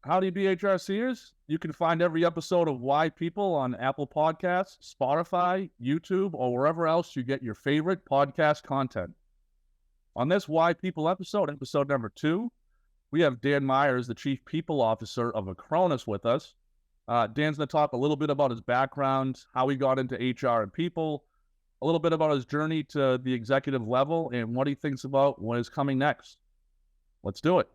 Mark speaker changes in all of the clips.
Speaker 1: Howdy, BHRCers. You can find every episode of Why People on Apple Podcasts, Spotify, YouTube, or wherever else you get your favorite podcast content. On this Why People episode number 2, we have Dan Meyers, the Chief People Officer of Acronis, with us. Dan's going to talk a little bit about his background, how he got into HR and people, a little bit about his journey to the executive level, and what he thinks about what is coming next. Let's do it.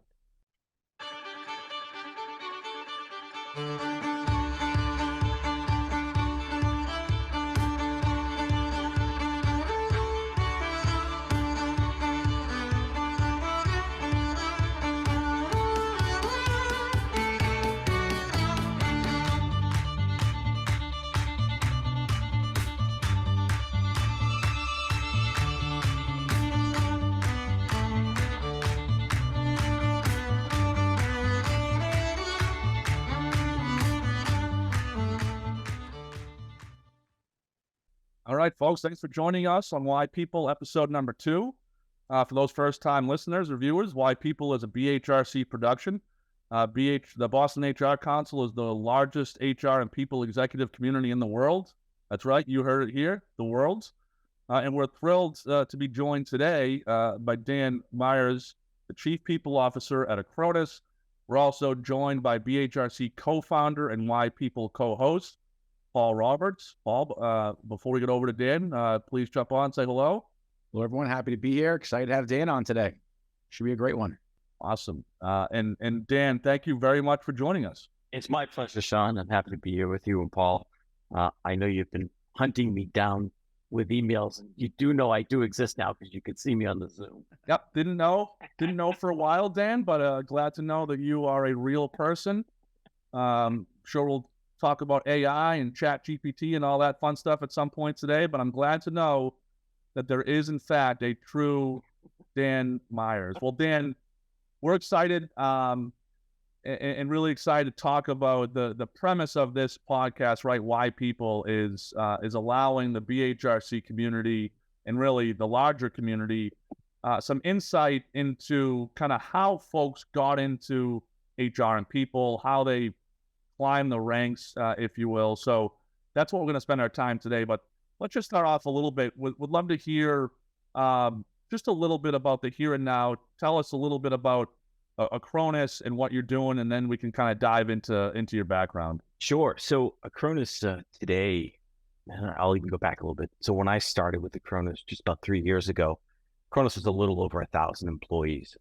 Speaker 1: All right, folks, thanks for joining us on Why People, episode number 2. For those first-time listeners or viewers, Why People is a BHRC production. The Boston HR Council is the largest HR and people executive community in the world. That's right, you heard it here, the world. And we're thrilled to be joined today by Dan Meyers, the Chief People Officer at Acronis. We're also joined by BHRC co-founder and Why People co-host, Paul Roberts. Paul, before we get over to Dan, please jump on, say hello.
Speaker 2: Hello, everyone. Happy to be here. Excited to have Dan on today. Should be a great one.
Speaker 1: Awesome. And Dan, thank you very much for joining us.
Speaker 3: It's my pleasure, Sean. I'm happy to be here with you and Paul. I know you've been hunting me down with emails, and you do know I do exist now because you could see me on the Zoom.
Speaker 1: Yep. Didn't know for a while, Dan, but glad to know that you are a real person. Sure we'll talk about AI and chat GPT and all that fun stuff at some point today, but I'm glad to know that there is, in fact, a true Dan Meyers. Well, Dan, we're excited and really excited to talk about the premise of this podcast, right? Why People is allowing the BHRC community and really the larger community some insight into kind of how folks got into HR and people, how they climb the ranks, if you will. So that's what we're going to spend our time today. But let's just start off a little bit. Would love to hear just a little bit about the here and now. Tell us a little bit about Acronis and what you're doing, and then we can kind of dive into your background.
Speaker 3: Sure. So Acronis today, I'll even go back a little bit. So when I started with Acronis just about 3 years ago, Acronis was a little over 1,000 employees.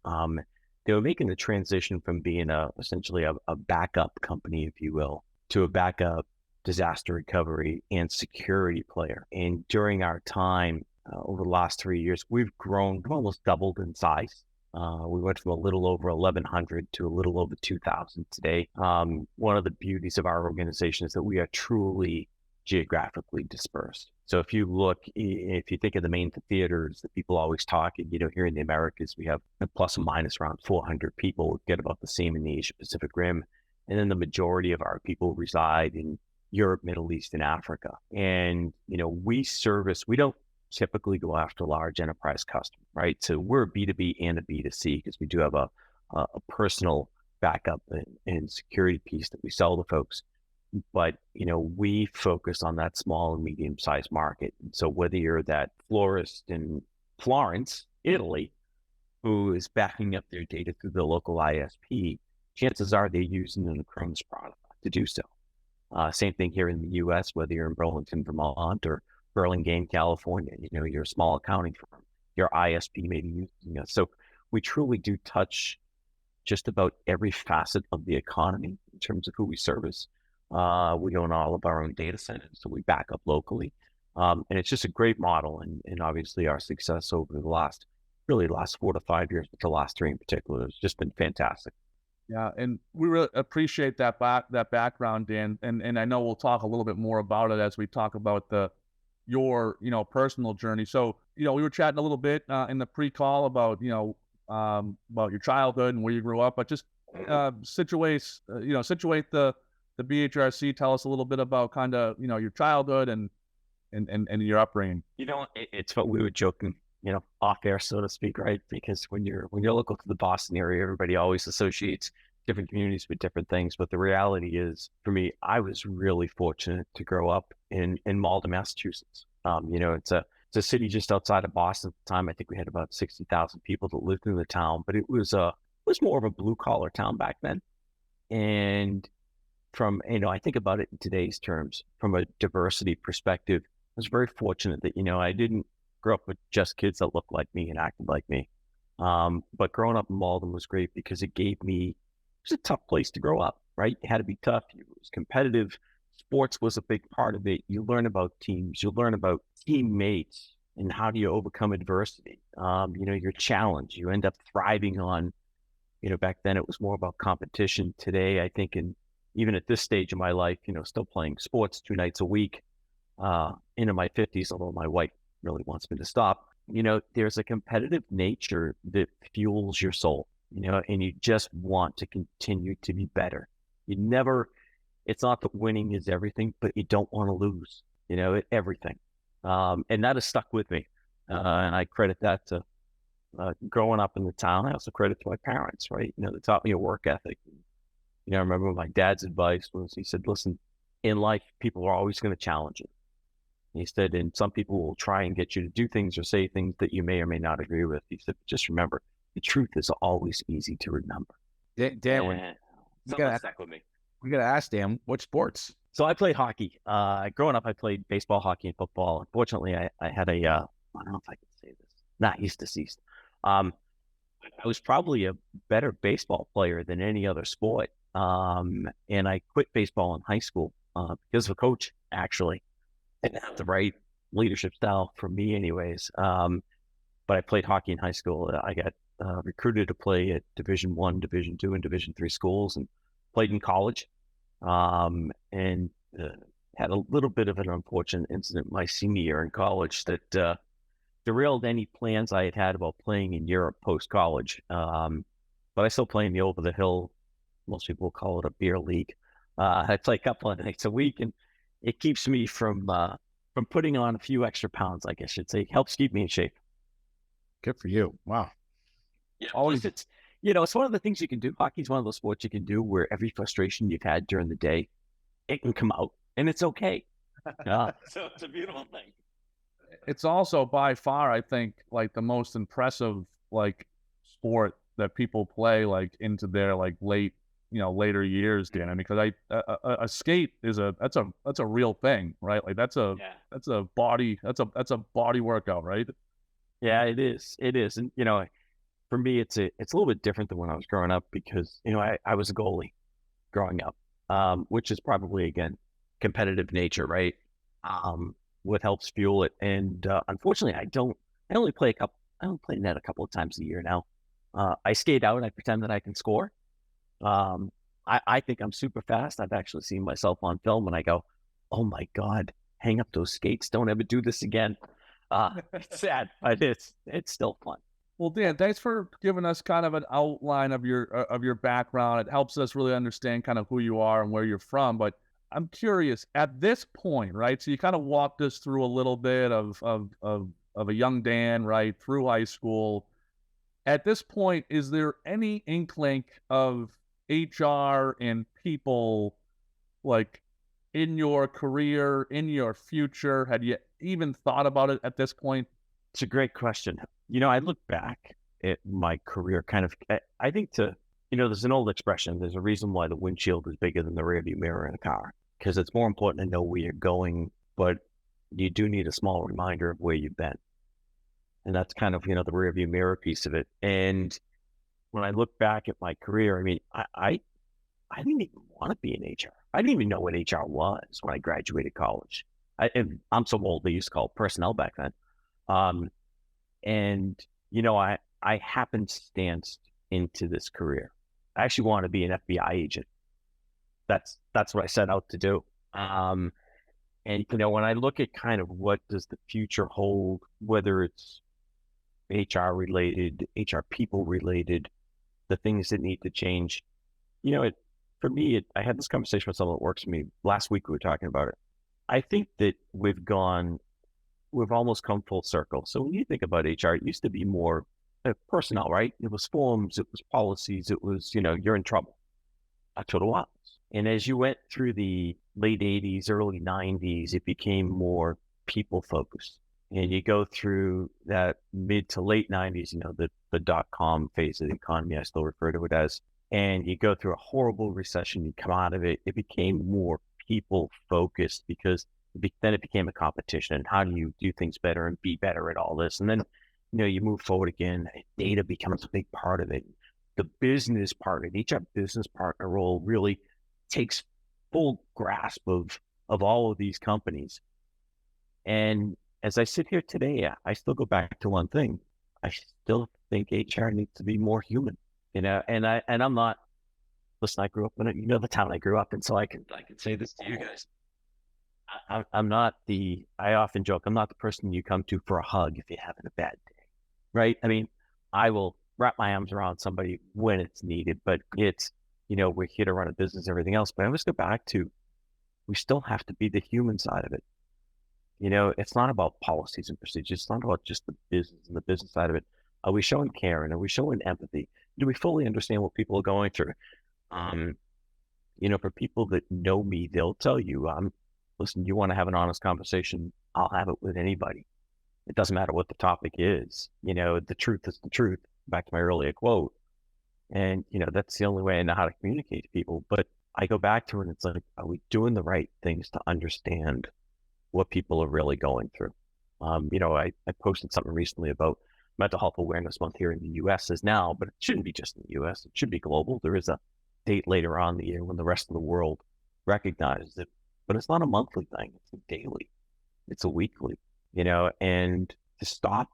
Speaker 3: They were making the transition from being essentially a backup company, if you will, to a backup disaster recovery and security player. And during our time over the last 3 years, we've grown, almost doubled in size. We went from a little over 1,100 to a little over 2,000 today. One of the beauties of our organization is that we are truly geographically dispersed. So if you think of the main theaters that people always talk, here in the Americas, we have plus or minus around 400 people. We get about the same in the Asia Pacific Rim. And then the majority of our people reside in Europe, Middle East, and Africa. And, we don't typically go after large enterprise customers, right? So we're a B2B and a B2C because we do have a personal backup and security piece that we sell to folks. But, we focus on that small and medium-sized market. So whether you're that florist in Florence, Italy, who is backing up their data through the local ISP, chances are they're using an Acronis product to do so. Same thing here in the U.S., whether you're in Burlington, Vermont, or Burlingame, California, you're a small accounting firm, your ISP may be using us. So we truly do touch just about every facet of the economy in terms of who we service. We own all of our own data centers, so we back up locally. And it's just a great model. And obviously our success over the last 4 to 5 years, but the last 3 in particular, has just been fantastic.
Speaker 1: Yeah, and we really appreciate that background, Dan. And I know we'll talk a little bit more about it as we talk about your personal journey. So, we were chatting a little bit in the pre-call about your childhood and where you grew up, but just situate the BHRC. Tell us a little bit about kind of, your childhood and your upbringing.
Speaker 3: It's what we were joking, off air, so to speak, right? Because when you're local to the Boston area, everybody always associates different communities with different things. But the reality is, for me, I was really fortunate to grow up in Malden, Massachusetts. It's a city just outside of Boston at the time. I think we had about 60,000 people that lived in the town, but it was more of a blue collar town back then. And I think about it in today's terms, from a diversity perspective, I was very fortunate that, I didn't grow up with just kids that looked like me and acted like me. But growing up in Malden was great because it was a tough place to grow up, right? You had to be tough. It was competitive. Sports was a big part of it. You learn about teams, you learn about teammates and how do you overcome adversity. Your challenge, you end up thriving on, back then it was more about competition. Today, I think, even at this stage of my life, still playing sports 2 nights a week, into my 50s, although my wife really wants me to stop. There's a competitive nature that fuels your soul, and you just want to continue to be better. It's not that winning is everything, but you don't want to lose, everything. And that has stuck with me. And I credit that to growing up in the town. I also credit to my parents, right? They taught me a work ethic. I remember my dad's advice was, he said, listen, in life, people are always going to challenge you. He said, and some people will try and get you to do things or say things that you may or may not agree with. He said, just remember, the truth is always easy to remember.
Speaker 2: Dan, we gotta
Speaker 3: stuck with me.
Speaker 2: We got to ask Dan, what sports?
Speaker 3: So I played hockey. Growing up, I played baseball, hockey, and football. Unfortunately, I had I don't know if I can say this. Nah, he's deceased. I was probably a better baseball player than any other sport. And I quit baseball in high school because of a coach, actually. Didn't have the right leadership style for me anyways. But I played hockey in high school. I got recruited to play at Division I, Division II, and Division III schools, and played in college. And had a little bit of an unfortunate incident my senior year in college that derailed any plans I had about playing in Europe post-college. But I still play in the over the hill. Most people call it a beer league. I play a couple of nights a week, and it keeps me from putting on a few extra pounds, I guess I should say. Helps keep me in shape.
Speaker 2: Good for you. Wow.
Speaker 3: Yeah, always. It's one of the things you can do. Hockey's one of those sports you can do where every frustration you've had during the day, it can come out, and it's okay. So it's a beautiful thing.
Speaker 1: It's also by far, I think, like the most impressive sport that people play into their later years, Dan. Because a skate is that's a real thing, right? Like that's a body workout, right?
Speaker 3: Yeah, it is. It is, and for me, it's a little bit different than when I was growing up because I was a goalie growing up, which is probably again competitive nature, right? What helps fuel it, and unfortunately, I only play net a couple of times a year now. I skate out. I pretend that I can score. I think I'm super fast. I've actually seen myself on film and I go, oh my God, hang up those skates. Don't ever do this again. It's sad, but it's still fun.
Speaker 1: Well, Dan, thanks for giving us kind of an outline of your background. It helps us really understand kind of who you are and where you're from. But I'm curious at this point, right? So you kind of walked us through a little bit of a young Dan, right, through high school. At this point, is there any inkling of HR and people in your career, in your future? Had you even thought about it at this point?
Speaker 3: It's a great question. I look back at my career I think there's an old expression. There's a reason why the windshield is bigger than the rearview mirror in a car, because it's more important to know where you're going, but you do need a small reminder of where you've been. And that's kind of, the rearview mirror piece of it. And when I look back at my career, I didn't even want to be in HR. I didn't even know what HR was when I graduated college. I'm so old, they used to call it personnel back then. I happenstance into this career. I actually want to be an FBI agent. That's what I set out to do. And when I look at kind of what does the future hold, whether it's HR related, HR people related, the things that need to change, for me, I had this conversation with someone that works for me last week. We were talking about it. I think that we've almost come full circle. So when you think about HR, it used to be more personnel, right? It was forms, it was policies, it was, you're in trouble. Total was. And as you went through the late 80s, early 90s, it became more people focused. And you go through that mid to late 90s, the dot-com phase of the economy, I still refer to it as, and you go through a horrible recession, you come out of it, it became more people focused because then it became a competition. And how do you do things better and be better at all this? And then, you move forward again, data becomes a big part of it. The business part, and each business partner role really takes full grasp of all of these companies. And as I sit here today, I still go back to one thing. I still think HR needs to be more human, and I'm not, listen, I grew up in it, the town I grew up in, so I can say this to you guys. I'm not I often joke, I'm not the person you come to for a hug if you're having a bad day, right? I mean, I will wrap my arms around somebody when it's needed, but it's, we're here to run a business, everything else. But I always go back to, we still have to be the human side of it. It's not about policies and procedures. It's not about just the business and the business side of it. Are we showing care, and are we showing empathy? Do we fully understand what people are going through? For people that know me, they'll tell you, listen, you want to have an honest conversation, I'll have it with anybody. It doesn't matter what the topic is. The truth is the truth. Back to my earlier quote. And, that's the only way I know how to communicate to people. But I go back to it, and it's like, are we doing the right things to understand what people are really going through? I posted something recently about Mental Health Awareness Month here in the U.S. is now, but it shouldn't be just in the U.S. It should be global. There is a date later on in the year when the rest of the world recognizes it, but it's not a monthly thing. It's a daily. It's a weekly, and to stop,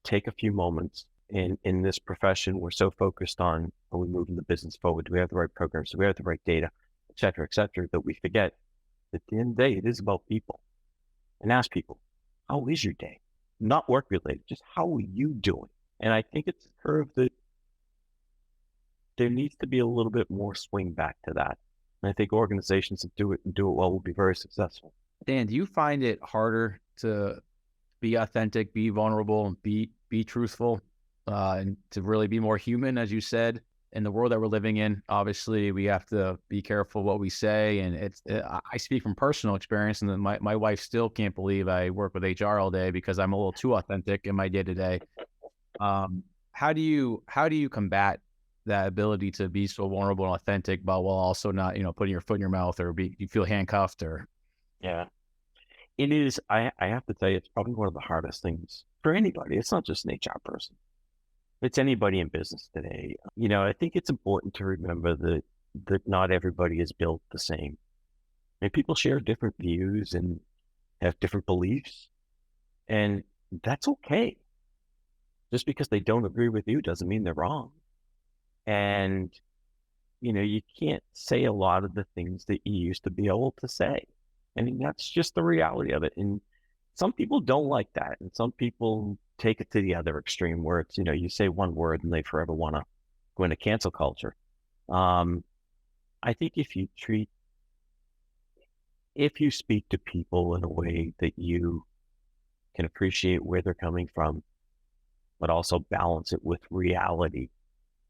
Speaker 3: take a few moments. In this profession, we're so focused on, are we moving the business forward? Do we have the right programs? Do we have the right data, et cetera, that we forget that at the end of the day, it is about people. And ask people, how is your day? Not work related, just how are you doing? And I think it's a curve that there needs to be a little bit more swing back to that. And I think organizations that do it and do it well will be very successful.
Speaker 2: Dan, do you find it harder to be authentic, be vulnerable, and be truthful, and to really be more human, as you said, in the world that we're living in? Obviously, we have to be careful what we say, and I speak from personal experience, and my wife still can't believe I work with HR all day because I'm a little too authentic in my day to day. How do you combat that ability to be so vulnerable and authentic, but while also not, putting your foot in your mouth or you feel handcuffed or?
Speaker 3: Yeah, it is. I have to tell you, it's probably one of the hardest things for anybody. It's not just an HR person. It's anybody in business today. I think it's important to remember that not everybody is built the same. And people share different views and have different beliefs, and that's okay. Just because they don't agree with you doesn't mean they're wrong. And, you can't say a lot of the things that you used to be able to say. I mean, that's just the reality of it. And some people don't like that. And some people take it to the other extreme where it's, you say one word and they forever want to go into cancel culture. I think if you speak to people in a way that you can appreciate where they're coming from, but also balance it with reality,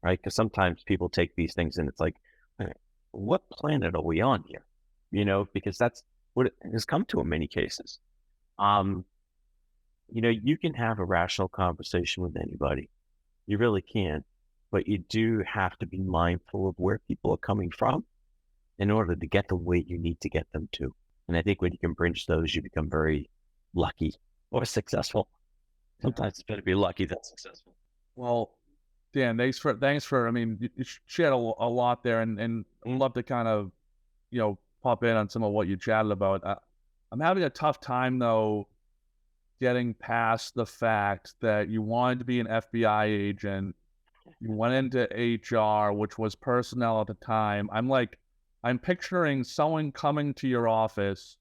Speaker 3: right? Because sometimes people take these things and it's like, what planet are we on here? Because that's what it has come to in many cases. You can have a rational conversation with anybody. You really can, but you do have to be mindful of where people are coming from in order to get the way you need to get them to. And I think when you can bridge those, you become very lucky or successful. Sometimes it's better to be lucky than successful.
Speaker 1: Well, Dan, thanks for, I mean, you shared a lot there, and I'd love to kind of, pop in on some of what you chatted about. I'm having a tough time, though, getting past the fact that you wanted to be an FBI agent. You went into HR, which was personnel at the time. I'm picturing someone coming to your office,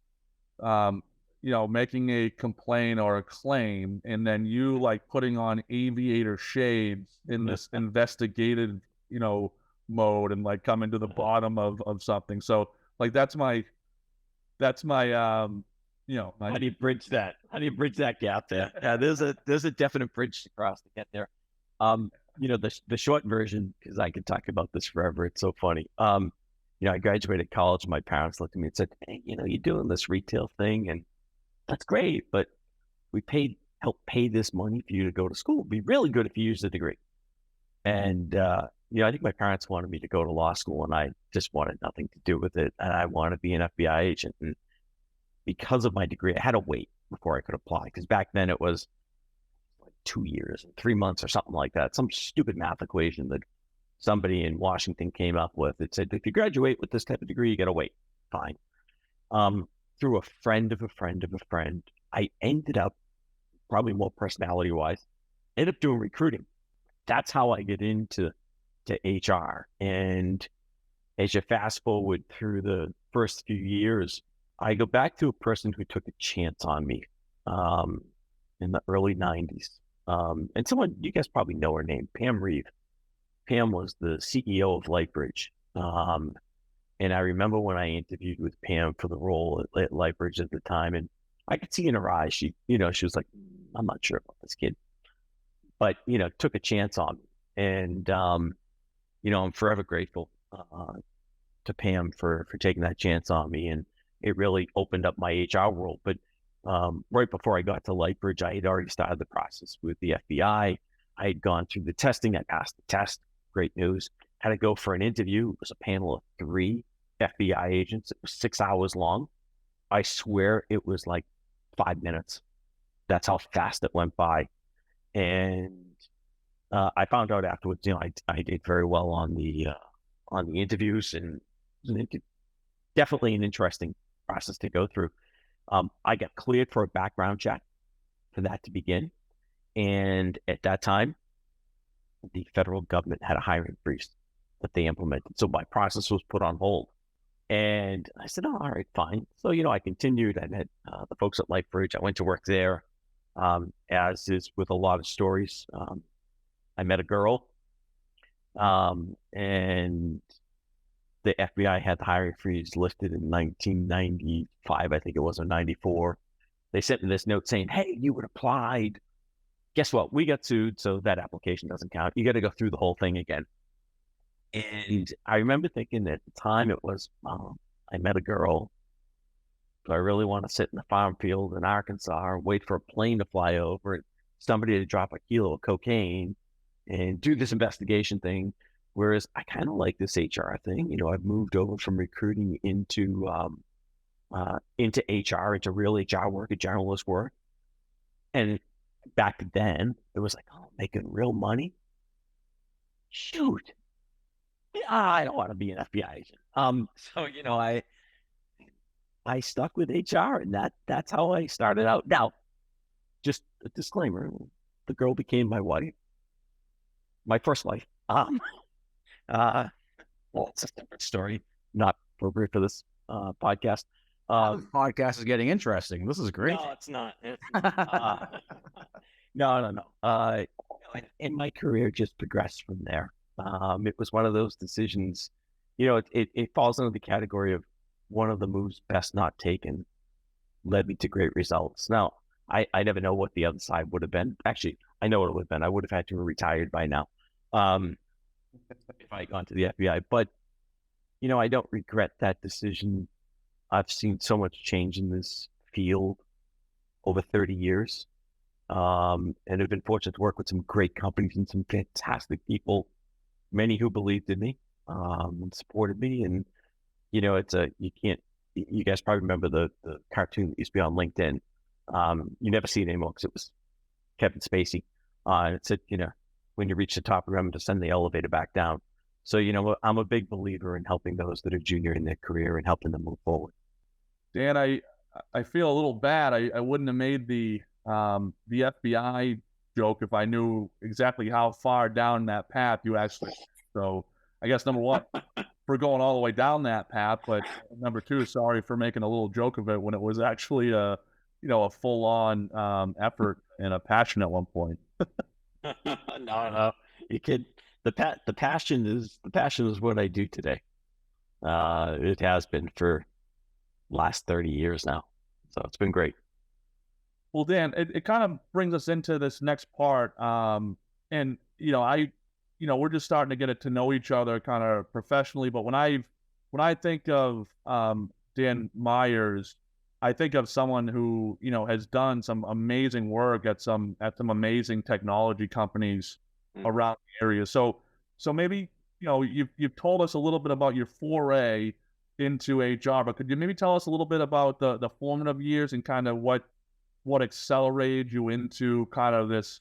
Speaker 1: making a complaint or a claim, and then you putting on aviator shades in this investigative, mode and coming to the bottom of something. So that's my
Speaker 3: How do you bridge that? How do you bridge that gap there? Yeah, there's a definite bridge to cross to get there. The short version, because I could talk about this forever. It's so funny. I graduated college. My parents looked at me and said, "Hey, you're doing this retail thing, and that's great, but we help pay this money for you to go to school. It'd be really good if you used the degree." And I think my parents wanted me to go to law school, and I just wanted nothing to do with it. And I wanted to be an FBI agent. And because of my degree, I had to wait before I could apply, because back then it was like 2 years and 3 months or something like that. Some stupid math equation that somebody in Washington came up with. It said, if you graduate with this type of degree, you got to wait. Fine. Through a friend of a friend of a friend, I ended up, probably more personality wise, ended up doing recruiting. That's how I get into HR. And as you fast forward through the first few years, I go back to a person who took a chance on me in the early 90s. And someone, you guys probably know her name, Pam Reeve. Pam was the CEO of Lightbridge. And I remember when I interviewed with Pam for the role at Lightbridge at the time, and I could see in her eyes, she was like, I'm not sure about this kid, but, took a chance on me. And, I'm forever grateful to Pam for taking that chance on me. And it really opened up my HR world. But right before I got to Lightbridge, I had already started the process with the FBI. I had gone through the testing. I passed the test. Great news. Had to go for an interview. It was a panel of 3 FBI agents. It was 6 hours long. I swear it was like 5 minutes. That's how fast it went by. And I found out afterwards, I did very well on the interviews, and definitely an interesting process to go through. I got cleared for a background check for that to begin. And at that time, the federal government had a hiring freeze that they implemented. So my process was put on hold. And I said, oh, all right, fine. So, I continued. I met the folks at Lightbridge. I went to work there. As is with a lot of stories, I met a girl, and the FBI had the hiring freeze lifted in 1995, I think it was, or 94. They sent me this note saying, hey, you had applied. Guess what? We got sued, so that application doesn't count. You got to go through the whole thing again. And I remember thinking at the time it was, I met a girl. Do I really want to sit in the farm field in Arkansas and wait for a plane to fly over and somebody to drop a kilo of cocaine and do this investigation thing? Whereas I kind of like this HR thing. I've moved over from recruiting into HR, into real HR work, a generalist work. And back then, it was like, oh, making real money? Shoot. I don't want to be an FBI agent. So, I stuck with HR, and that's how I started out. Now, just a disclaimer, the girl became my wife, my first wife. Well, it's a different story, not appropriate for this podcast.
Speaker 2: This podcast is getting interesting. This is great.
Speaker 3: No, it's not. No. And my career just progressed from there. It was one of those decisions, it falls under the category of one of the moves best not taken led me to great results. Now, I never know what the other side would have been. Actually, I know what it would have been. I would have had to have retired by now if I had gone to the FBI. But, I don't regret that decision. I've seen so much change in this field over 30 years. And I've been fortunate to work with some great companies and some fantastic people, many who believed in me and supported me. And, you guys probably remember the cartoon that used to be on LinkedIn. You never see it anymore because it was Kevin Spacey. And it said, when you reach the top, remember to send the elevator back down. So, I'm a big believer in helping those that are junior in their career and helping them move forward.
Speaker 1: Dan, I feel a little bad. I wouldn't have made the FBI joke if I knew exactly how far down that path you actually. So I guess number one, for going all the way down that path, but number two, sorry for making a little joke of it when it was actually a full-on effort and a passion at one point.
Speaker 3: No, you kid. The passion is what I do today. It has been for last 30 years now, so it's been great.
Speaker 1: Well, Dan, it kind of brings us into this next part, and we're just starting to get to know each other kind of professionally. But when I've when I think of Dan Meyers, I think of someone who, you know, has done some amazing work at some amazing technology companies around the area. So maybe, you know, you've told us a little bit about your foray into HR, but could you maybe tell us a little bit about the formative years and kind of what accelerated you into kind of this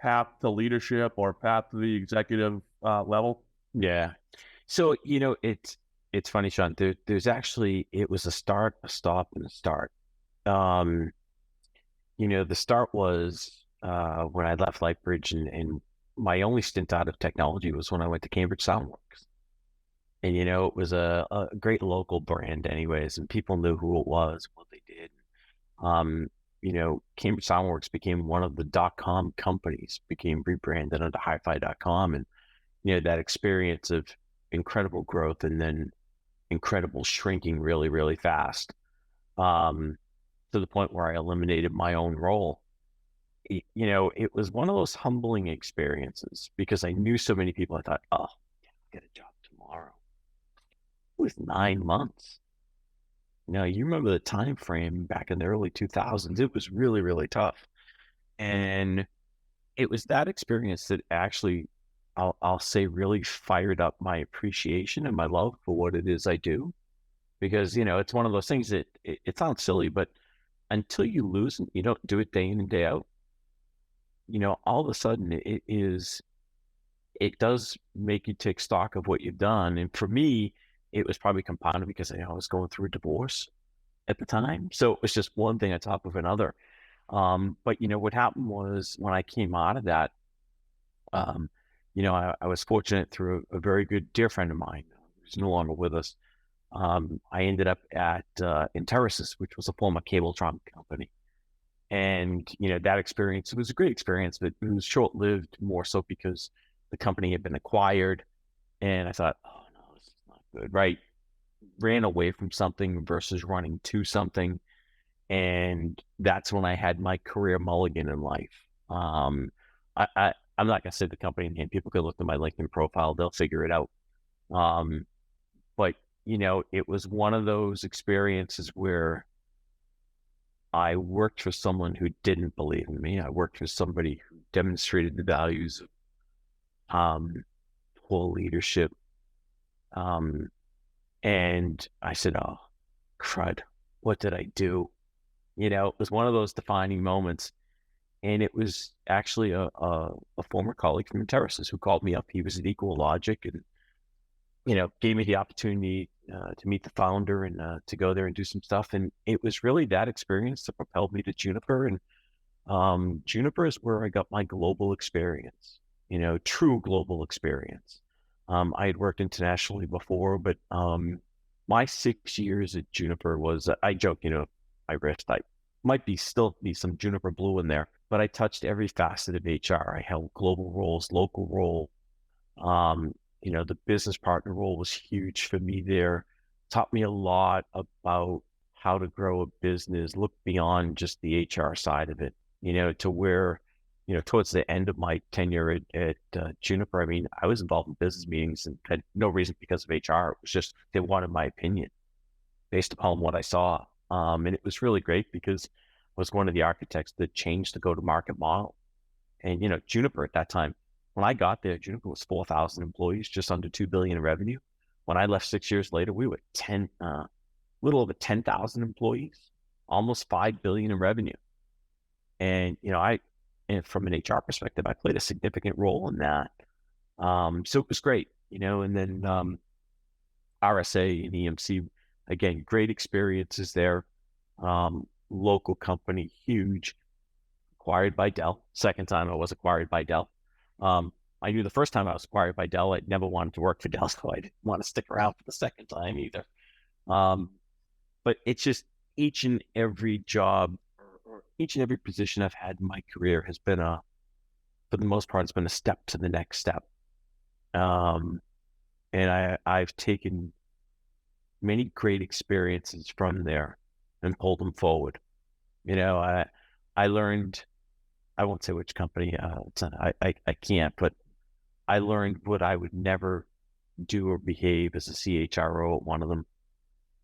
Speaker 1: path to leadership or path to the executive level?
Speaker 3: Yeah. So, it's funny, Sean, there's actually, it was a start, a stop, and a start. Um, the start was when I left Lightbridge, and my only stint out of technology was when I went to Cambridge Soundworks. And, it was a great local brand anyways, and people knew who it was, what they did. Um, Cambridge Soundworks became one of the .com companies, became rebranded under hi-fi.com. And, that experience of incredible growth and then incredible shrinking really, really fast, to the point where I eliminated my own role. It was one of those humbling experiences because I knew so many people. I thought, oh, I'll get a job tomorrow. It was 9 months. You remember the time frame back in the early 2000s. It was really, really tough. And it was that experience that actually, I'll say, really fired up my appreciation and my love for what it is I do. Because, it's one of those things that it sounds silly, but until you lose and you don't do it day in and day out, all of a sudden it does make you take stock of what you've done. And for me, it was probably compounded because I was going through a divorce at the time. So it was just one thing on top of another. But what happened was when I came out of that, I was fortunate through a very good dear friend of mine who's no longer with us. I ended up at Interisys, which was a former Cabletron company. And, that experience, it was a great experience, but it was short-lived more so because the company had been acquired. And I thought, oh, no, this is not good, right? Ran away from something versus running to something. And that's when I had my career mulligan in life. I'm not going to say the company name. People can look at my LinkedIn profile. They'll figure it out. But, it was one of those experiences where I worked for someone who didn't believe in me. I worked for somebody who demonstrated the values of full leadership. And I said, oh, crud, what did I do? It was one of those defining moments. And it was actually a former colleague from Interisys who called me up. He was at Equal Logic and, gave me the opportunity to meet the founder and to go there and do some stuff. And it was really that experience that propelled me to Juniper. And Juniper is where I got my global experience, true global experience. I had worked internationally before, but my 6 years at Juniper was, I joke, my wrist, I might still be some Juniper blue in there, but I touched every facet of HR. I held global roles, local role. The business partner role was huge for me there. Taught me a lot about how to grow a business, look beyond just the HR side of it, to where, towards the end of my tenure at Juniper, I was involved in business meetings and had no reason because of HR. It was just, they wanted my opinion based upon what I saw. And it was really great because I was one of the architects that changed the go-to-market model. And, Juniper at that time, when I got there, Juniper was 4,000 employees, just under 2 billion in revenue. When I left 6 years later, we were little over 10,000 employees, almost 5 billion in revenue. And, and from an HR perspective, I played a significant role in that. So it was great, and then RSA and EMC, again, great experiences there. Local company, huge, acquired by Dell. Second time I was acquired by Dell. I knew the first time I was acquired by Dell, I'd never wanted to work for Dell, so I didn't want to stick around for the second time either. But it's just each and every job or each and every position I've had in my career has been for the most part, it's been a step to the next step. And I've taken many great experiences from there and pulled them forward. I learned, I won't say which company, I can't, but I learned what I would never do or behave as a CHRO at one of them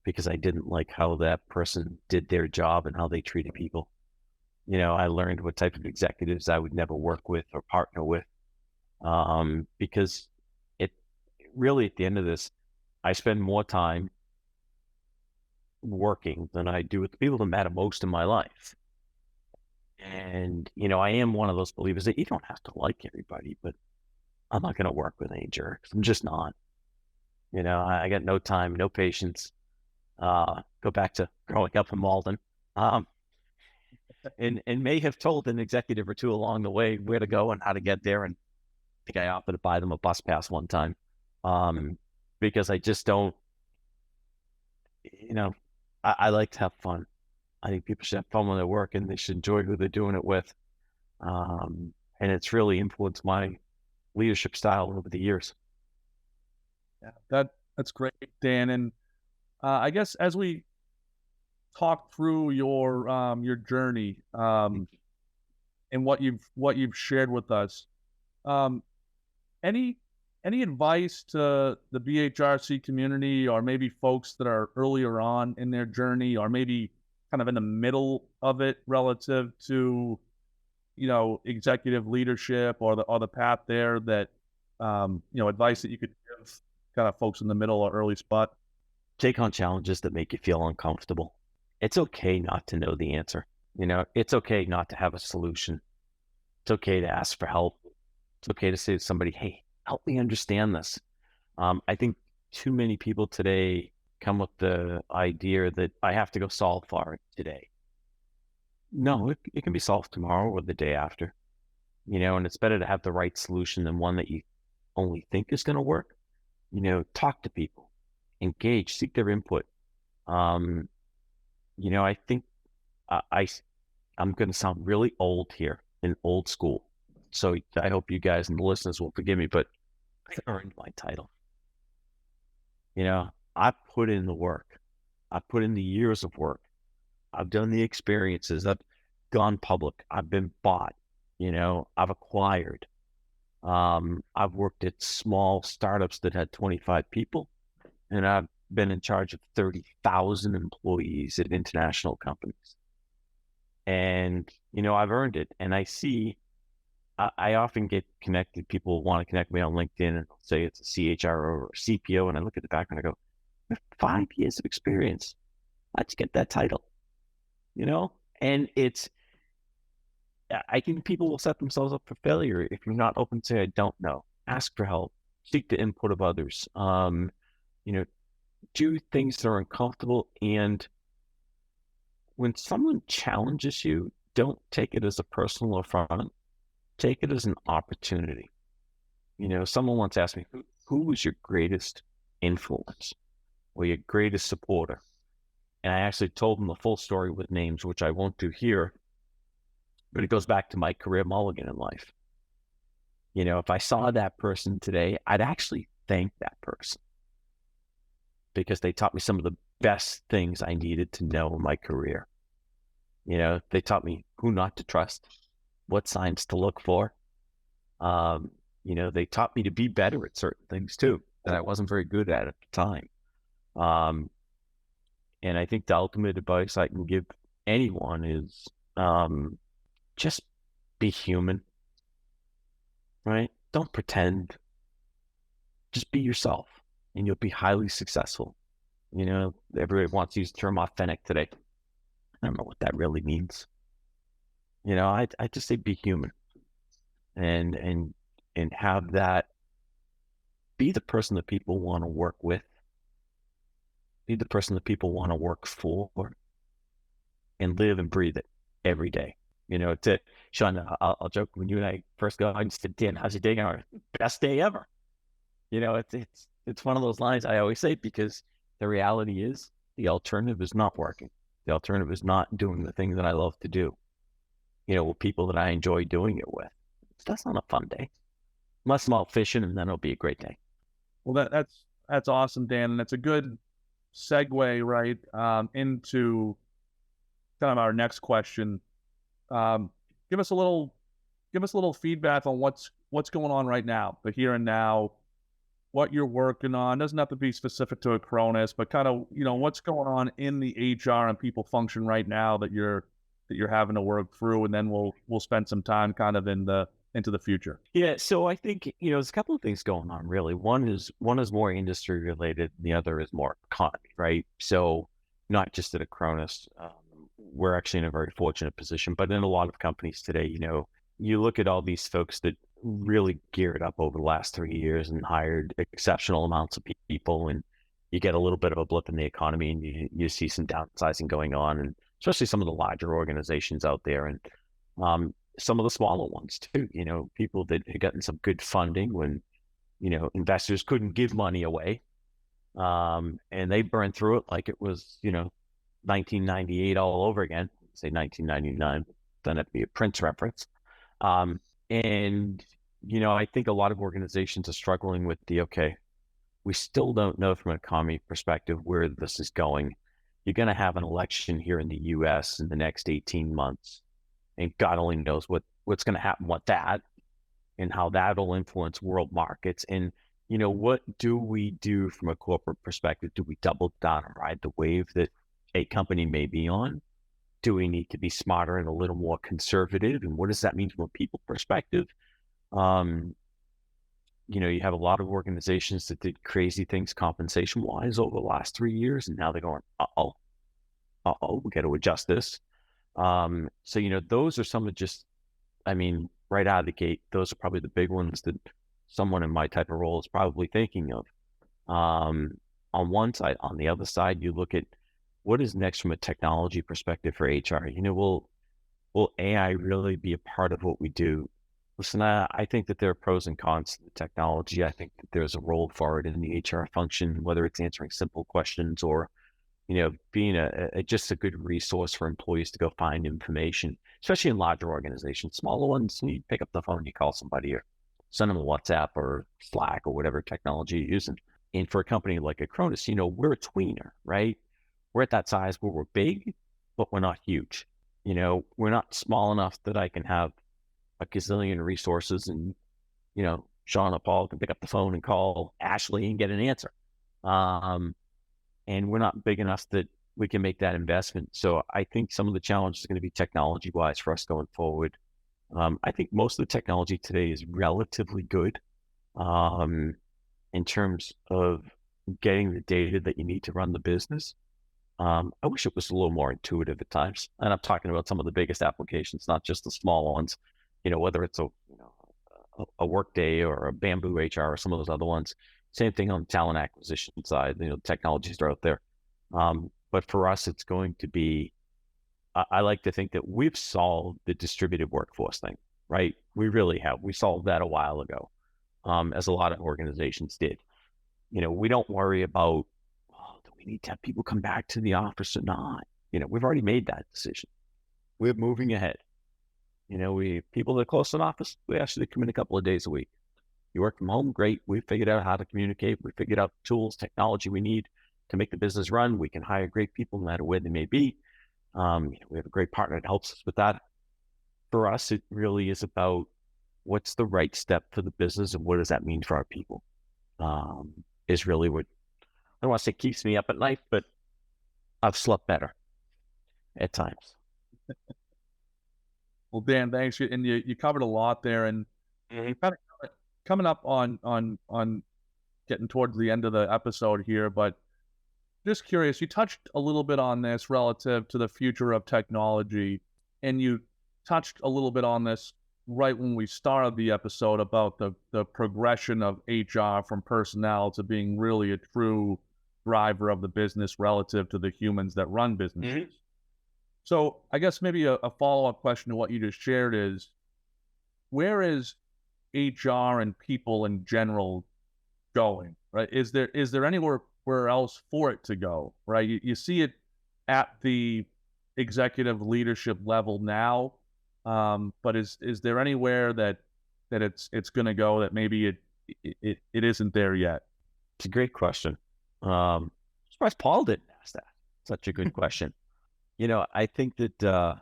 Speaker 3: because I didn't like how that person did their job and how they treated people. I learned what type of executives I would never work with or partner with, because it really, at the end of this, I spend more time working than I do with the people that matter most in my life. And, I am one of those believers that you don't have to like everybody, but I'm not going to work with any jerks. I'm just not. I got no time, no patience. Go back to growing up in Malden. And may have told an executive or two along the way where to go and how to get there. And I think I offered to buy them a bus pass one time, because I just don't, I like to have fun. I think people should have fun when they're working. They should enjoy who they're doing it with. And it's really influenced my leadership style over the years.
Speaker 1: Yeah, that's great, Dan. And I guess as we talk through your journey, and what you've shared with us, any advice to the BHRC community, or maybe folks that are earlier on in their journey, or maybe kind of in the middle of it relative to executive leadership or the path there, that advice that you could give kind of folks in the middle or early spot?
Speaker 3: Take on challenges that make you feel uncomfortable. It's okay not to know the answer. It's okay not to have a solution. It's okay to ask for help. It's okay to say to somebody, hey, help me understand this. I think too many people today come with the idea that I have to go solve for it today. No, it can be solved tomorrow or the day after, and it's better to have the right solution than one that you only think is going to work. Talk to people, engage, seek their input. I think I'm going to sound really old here and old school. So I hope you guys and the listeners will forgive me, but I earned my title. I put in the work. I put in the years of work. I've done the experiences. I've gone public. I've been bought. I've acquired. I've worked at small startups that had 25 people, and I've been in charge of 30,000 employees at international companies. And, I've earned it. And I often get connected. People want to connect me on LinkedIn and say it's a CHRO or a CPO. And I look at the background and I go, I have 5 years of experience. How'd you get that title? And I think people will set themselves up for failure if you're not open to say, I don't know. Ask for help. Seek the input of others. Do things that are uncomfortable. And when someone challenges you, don't take it as a personal affront. Take it as an opportunity. Someone once asked me, who was your greatest influence or your greatest supporter? And I actually told them the full story with names, which I won't do here, but it goes back to my career mulligan in life. If I saw that person today, I'd actually thank that person because they taught me some of the best things I needed to know in my career. They taught me who not to trust, what signs to look for. They taught me to be better at certain things too, that I wasn't very good at the time. And I think the ultimate advice I can give anyone is just be human, right? Don't pretend. Just be yourself and you'll be highly successful. Everybody wants to use the term authentic today. I don't know what that really means. I just say be human and have that, be the person that people want to work with. Be the person that people want to work for, and live and breathe it every day. It's it. Sean, I'll joke, when you and I first go, I said, Dan, how's your day going? Best day ever. It's one of those lines I always say, because the reality is the alternative is not working. The alternative is not doing the thing that I love to do, with people that I enjoy doing it with. That's not a fun day. Unless I'm out fishing, and then it'll be a great day.
Speaker 1: Well, that's awesome, Dan. And it's a good segue right into kind of our next question. Give us a little feedback on what's going on right now, the here and now. what you're working on. Doesn't have to be specific to Acronis, but kind of, what's going on in the HR and people function right now that you're having to work through, and then we'll spend some time kind of into the future.
Speaker 3: Yeah, so I think, there's a couple of things going on really. One is more industry related, the other is more economy, right? So not just at Acronis, we're actually in a very fortunate position, but in a lot of companies today, you look at all these folks that really geared up over the last 3 years and hired exceptional amounts of people, and you get a little bit of a blip in the economy, and you see some downsizing going on, and especially some of the larger organizations out there, and some of the smaller ones too. People that had gotten some good funding when investors couldn't give money away, and they burned through it like it was 1998 all over again. Say 1999, then that'd be a Prince reference. And, I think a lot of organizations are struggling with we still don't know from an economy perspective where this is going. You're going to have an election here in the US in the next 18 months, and God only knows what's going to happen with that and how that'll influence world markets. And, what do we do from a corporate perspective? Do we double down and ride the wave that a company may be on? Do we need to be smarter and a little more conservative? And what does that mean from a people perspective? You have a lot of organizations that did crazy things compensation wise over the last 3 years, and now they're going, we got to adjust this. So, those are some of right out of the gate, those are probably the big ones that someone in my type of role is probably thinking of. On one side. On the other side, you look at what is next from a technology perspective for HR. Will AI really be a part of what we do? Listen, I think that there are pros and cons to the technology. I think that there's a role for it in the HR function, whether it's answering simple questions or, being just a good resource for employees to go find information, especially in larger organizations. Smaller ones, you pick up the phone, you call somebody or send them a WhatsApp or Slack or whatever technology you're using. And for a company like Acronis, we're a tweener, right? We're at that size where we're big, but we're not huge. We're not small enough that I can have a gazillion resources and, Sean or Paul can pick up the phone and call Ashley and get an answer. And we're not big enough that we can make that investment. So I think some of the challenge is going to be technology wise for us going forward. I think most of the technology today is relatively good in terms of getting the data that you need to run the business. I wish it was a little more intuitive at times. And I'm talking about some of the biggest applications, not just the small ones, whether it's a Workday or a Bamboo HR or some of those other ones. Same thing on the talent acquisition side, technologies are out there. But for us, it's going to be, I like to think that we've solved the distributed workforce thing, right? We really have. We solved that a while ago, as a lot of organizations did. We don't worry about, do we need to have people come back to the office or not? We've already made that decision. We're moving ahead. People that are close to an office, we actually come in a couple of days a week. You work from home, great. We figured out how to communicate. We figured out tools, technology we need to make the business run. We can hire great people no matter where they may be. We have a great partner that helps us with that. For us, it really is about what's the right step for the business and what does that mean for our people, is really what, I don't want to say keeps me up at night, but I've slept better at times.
Speaker 1: Well, Dan, thanks. And you covered a lot there, and kind of coming up on getting towards the end of the episode here, but just curious, you touched a little bit on this relative to the future of technology, and you touched a little bit on this right when we started the episode about the progression of HR from personnel to being really a true driver of the business relative to the humans that run businesses. Mm-hmm. So I guess maybe a follow-up question to what you just shared is, where is HR and people in general going, right? Is there anywhere else for it to go, right? You see it at the executive leadership level now, but is there anywhere that it's going to go that maybe it isn't there yet?
Speaker 3: It's a great question. I'm surprised Paul didn't ask that. Such a good question. I think that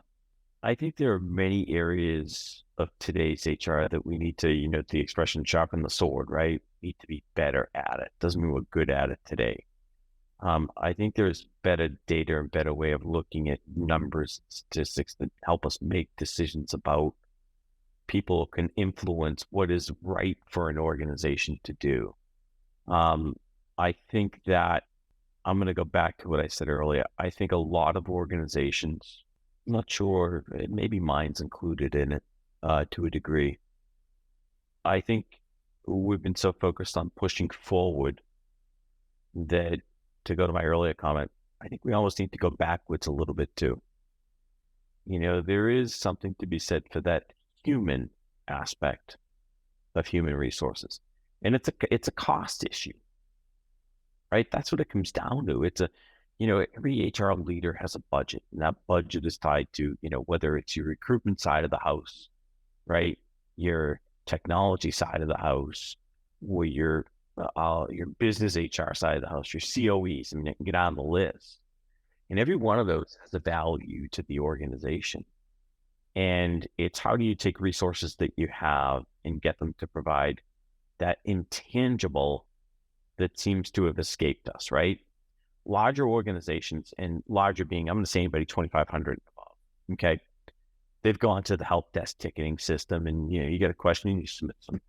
Speaker 3: I think there are many areas of today's HR that we need to, the expression sharpen the sword, right? Need to be better at it. Doesn't mean we're good at it today. I think there's better data and better way of looking at numbers and statistics that help us make decisions about people can influence what is right for an organization to do. I think that I'm going to go back to what I said earlier. I think a lot of organizations, I'm not sure, maybe mine's included in it to a degree. I think we've been so focused on pushing forward that, to go to my earlier comment, I think we almost need to go backwards a little bit too. There is something to be said for that human aspect of human resources. And it's a cost issue, right? That's what it comes down to. Every HR leader has a budget, and that budget is tied to, whether it's your recruitment side of the house, right? Your technology side of the house, or your business HR side of the house, your COEs. I mean, I can get on the list. And every one of those has a value to the organization. And it's how do you take resources that you have and get them to provide that intangible that seems to have escaped us, right? Larger organizations, and larger being, I'm going to say anybody 2,500 and above, okay? They've gone to the help desk ticketing system, and you get a question and you submit some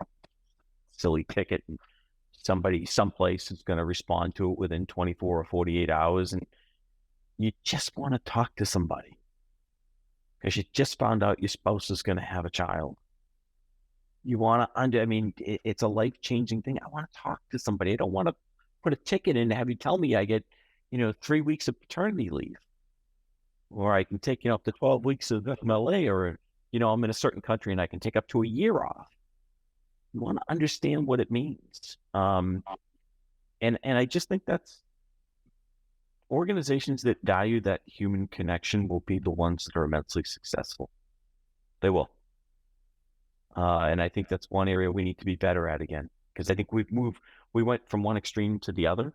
Speaker 3: silly ticket, and somebody someplace is going to respond to it within 24 or 48 hours, and you just want to talk to somebody because you just found out your spouse is going to have a child. You want to it's a life-changing thing. I want to talk to somebody. I don't want to put a ticket in and have you tell me I get 3 weeks of paternity leave, or I can take up to 12 weeks of FMLA, or I'm in a certain country and I can take up to a year off. You want to understand what it means. And I just think that's organizations that value that human connection will be the ones that are immensely successful. They will. And I think that's one area we need to be better at again, because I think we went from one extreme to the other,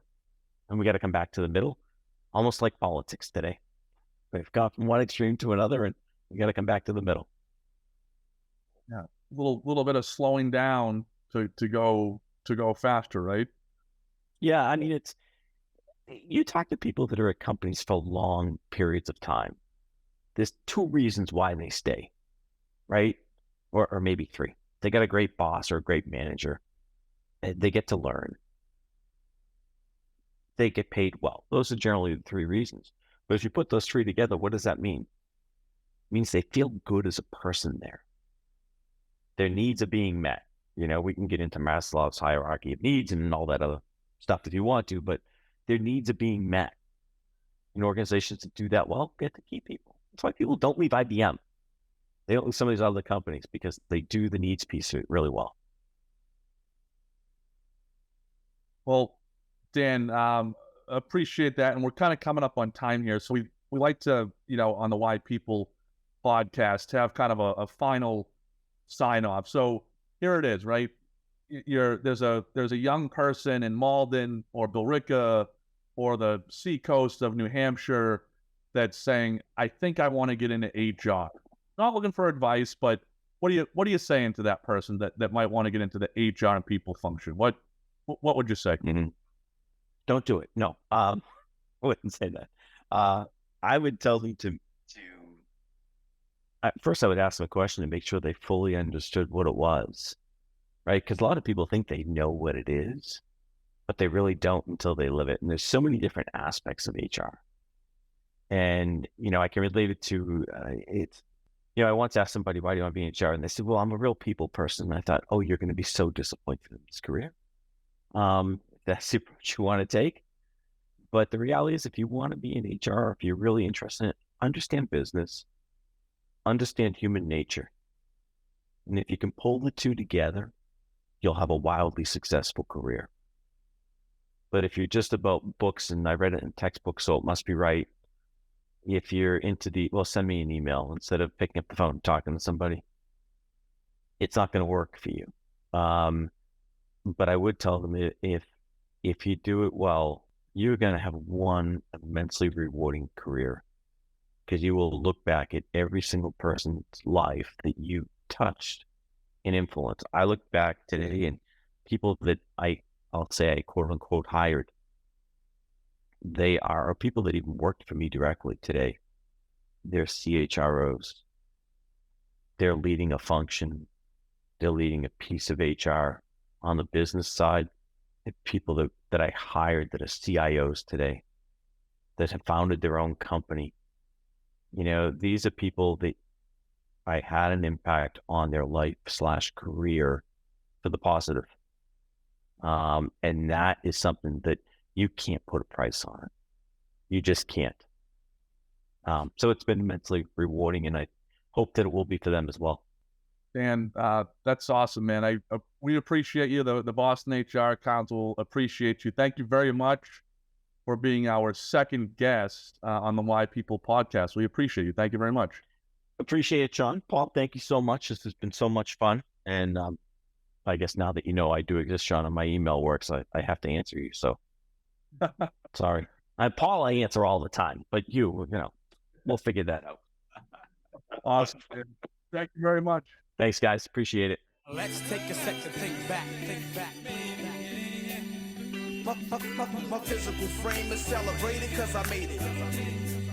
Speaker 3: and we got to come back to the middle, almost like politics today. We've gone from one extreme to another, and we got to come back to the middle.
Speaker 1: Yeah, little bit of slowing down to go faster, right?
Speaker 3: Yeah, I mean, you talk to people that are at companies for long periods of time. There's 2 reasons why they stay, right? Or maybe 3. They got a great boss or a great manager. They get to learn. They get paid well. Those are generally the 3 reasons. But if you put those 3 together, what does that mean? It means they feel good as a person there. Their needs are being met. We can get into Maslow's hierarchy of needs and all that other stuff if you want to, but their needs are being met. And organizations that do that well get to keep people. That's why people don't leave IBM. They don't leave some of these other companies, because they do the needs piece of it really well.
Speaker 1: Well, Dan, appreciate that. And we're kind of coming up on time here. So we like to, on the Why People podcast, have kind of a final sign off. So here it is, right? There's a young person in Malden or Billerica or the seacoast of New Hampshire that's saying, I think I want to get into HR. Not looking for advice, but what are you saying to that person that might want to get into the HR and people function? What would you say?
Speaker 3: Mm-hmm. Don't do it. No, I wouldn't say that. I would tell them to first I would ask them a question to make sure they fully understood what it was, right? Because a lot of people think they know what it is, but they really don't until they live it. And there's so many different aspects of HR. And, I can relate it to, I once asked somebody, why do you want to be in HR? And they said, well, I'm a real people person. And I thought, oh, you're going to be so disappointed in this career. That's the approach you want to take. But the reality is, if you want to be in HR, if you're really interested in it, understand business, understand human nature. And if you can pull the 2 together, you'll have a wildly successful career. But if you're just about books, and I read it in textbook, so it must be right. If you're into send me an email instead of picking up the phone and talking to somebody, it's not going to work for you. But I would tell them, if you do it well, you're going to have one immensely rewarding career. because you will look back at every single person's life that you touched and influenced. I look back today and people that I'll say I quote unquote hired, they are people that even worked for me directly today. They're CHROs. They're leading a function. They're leading a piece of HR. On the business side, the people that I hired that are CIOs today, that have founded their own company. These are people that I had an impact on their life/career for the positive. And that is something that you can't put a price on it. You just can't. So it's been immensely rewarding, and I hope that it will be for them as well.
Speaker 1: Dan, that's awesome, man. We appreciate you. The Boston HR Council appreciate you. Thank you very much for being our second guest on the Why People podcast. We appreciate you. Thank you very much.
Speaker 3: Appreciate it, Sean. Paul, thank you so much. This has been so much fun. And I guess now that you know I do exist, Sean, and my email works, I have to answer you. So sorry. Paul, I answer all the time, but we'll figure that out.
Speaker 1: Awesome. Thank you very much.
Speaker 3: Thanks, guys. Appreciate it.
Speaker 4: Let's take a second, think back. My physical frame is celebrated 'cause I made it.